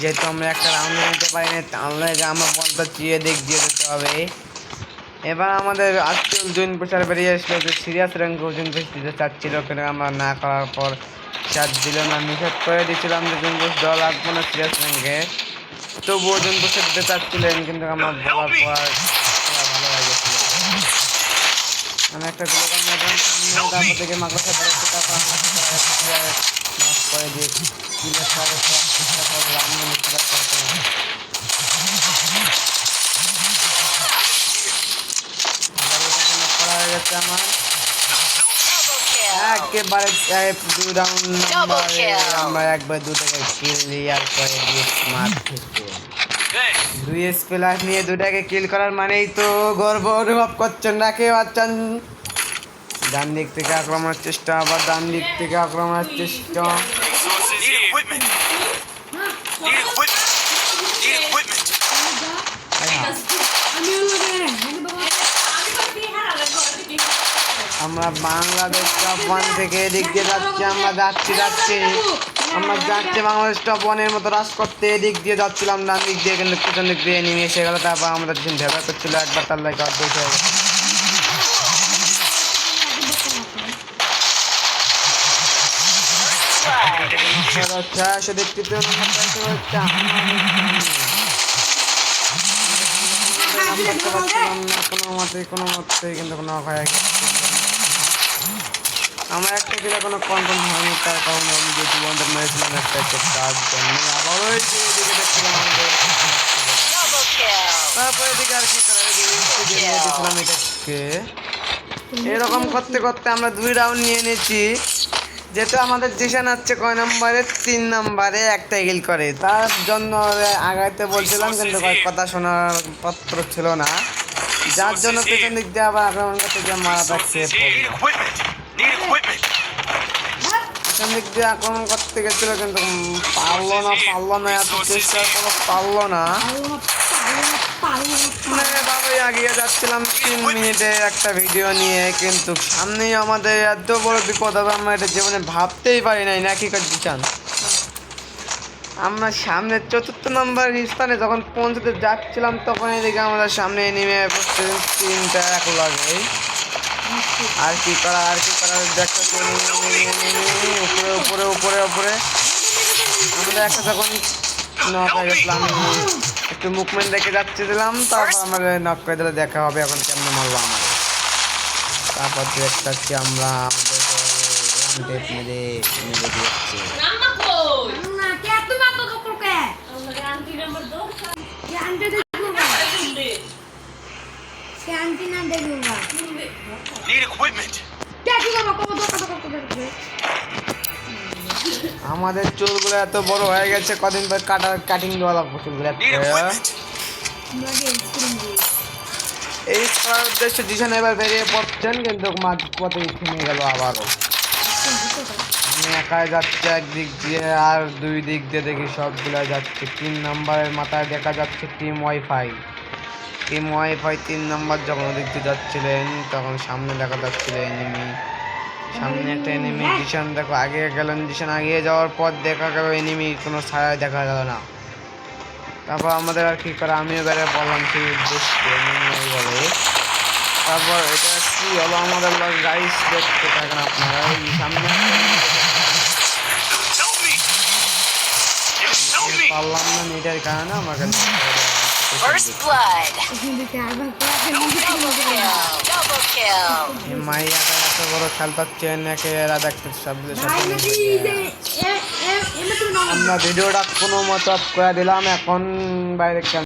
যেহেতু আমরা একটা রাউন্ড নিতে পারি না, তাহলে আমরা বলটা চেয়ে দিয়ে যেতে হবে। এবার আমাদের আজকে জুন প্রচার বেরিয়ে আসলো যে সিরিয়াস র্যাঙ্ক জুন পুশ দিতে চাচ্ছিল, কিন্তু আমরা না করার পর চার দিল না, নিষেধ করে দিয়েছিলাম যে জুন পুশ দেওয়া লাগবে না সিরিয়াস র্যাঙ্কে। তবুও জুন পুষে দিতে চাচ্ছিলেন, কিন্তু আমরা বলার পর ভালো হয়ে গেছিল। আমি একটা গ্লোবাল ম্যাডাম তারপর থেকে মাকড়সা ধরেছি, তারপর আমরা মাফ করে দিয়ে কিলের পরে চেষ্টা করলাম করা হয়ে গেছে আমার একেবারে 2 রাউন্ড আমরা একবার 2 টাকা ক্লিয়ার করে দিয়ে মার থেকে 2 স্পেল লাইফ নিয়ে 2টাকে কিল করার মানেই তো গর্ব অনুভব করছেন না কেউ? আছেন ডান দিক থেকে আক্রমণের চেষ্টা, আবার ডান দিক থেকে আক্রমণের চেষ্টা। আমরা বাংলাদেশ টপ 1 থেকে এদিক দিয়ে যাচ্ছি, আমরা যাচ্ছি বাংলাদেশ টপ 1-এর মতো রাশ করতে। এদিক দিয়ে যাচ্ছিলাম ডান দিক দিয়ে, কিন্তু পিছন দিক দিয়ে নেমে এসে গেল। তারপর আমাদের যখন ভেবা করছিল একবার, তার লাগে অর্ধেক হয়ে গেছে। আমার একটা কিনা কোনো কন্টেন্ট হয়নি, তার কারণে আমি যে জীবনটা মেরেছিলাম একটা তার জন্য আবার ওই দিকে দেখছিলাম তারপর এদিকে আর কি করা দিয়েছিলাম এটাকে। এরকম করতে করতে আমরা 2 রাউন্ড নিয়ে নিয়েছি। যেহেতু আমাদের জিশান হচ্ছে কয় নম্বরে 3 নম্বরে একটা কিল করে, তার জন্য আগাইতে বলছিলাম, কিন্তু কথা শোনার পত্র ছিল না, যার জন্য পেছন দিক দিয়ে আবার আক্রমণ করতে গিয়ে মারা থাকছে। পেছন দিক দিয়ে আক্রমণ করতে গেছিল, কিন্তু পারলো না এত চেষ্টা করে পারলো না। ভাবেই এগিয়ে যাচ্ছিলাম 3 মিনিটে একটা ভিডিও নিয়ে, কিন্তু সামনেই আমাদের এত বড় বিপদ হবে আমরা এটা জীবনে ভাবতেই পারি নাই। না কি করতে চান? আমরা সামনে 4র্থ নম্বর স্থানে যখন পৌঁছতে যাচ্ছিলাম, তখন এদিকে আমাদের সামনে নেমে পড়ছে 3টা এক লাগে। আর কি করার দেখতে উপরে আমাদের একটা যখন নক হয়ে গেছিলাম, একটু মুভমেন্ট দেখে যাচ্ছিলাম, তারপর আমাদের নক করে দিলে দেখা হবে এখন কেমন মারবো আমাদের। তারপর দেখতে আমরা আমাদের মেরে দিচ্ছি। আমাদের চুলগুলো এত বড় হয়ে গেছে, কদিন পর কাটিং দেওয়া লাগবে চুলগুলো। এই করার উদ্দেশ্যে জিশান এবার বেরিয়ে পড়ছেন, কিন্তু মাঝ পথে থেমে গেল আবারও। আমি একাই যাচ্ছি একদিক দিয়ে, আর 2 দিক দিয়ে দেখি সবগুলো যাচ্ছে। 3 নম্বরের মাথায় দেখা যাচ্ছে টিম ওয়াইফাই 3 নম্বর যখন ওদিক দিয়ে যাচ্ছিলেন, তখন সামনে দেখা যাচ্ছিল এনিমি। সামনে একটা এনিমি, জিশান দেখো আগে গেলেন। জিশান আগিয়ে যাওয়ার পর দেখা গেল এনিমি কোনো ছায়া দেখা গেল না। তারপর আমাদের আর কি করে, আমিও বেড়ে পড়লাম সেই উদ্দেশ্যে বলে। তারপর এটা কি হলো আমাদের গাইস, দেখতে থাকেন আপনারা। এই সামনে পারলাম না নেটের কারণে আমাকে মাইয়াটা এত বড় খেলতাচ্ছেন একে এরা দেখতে সব। আমরা ভিডিওটা কোনো মতো অফ করে দিলাম, এখন বাইরে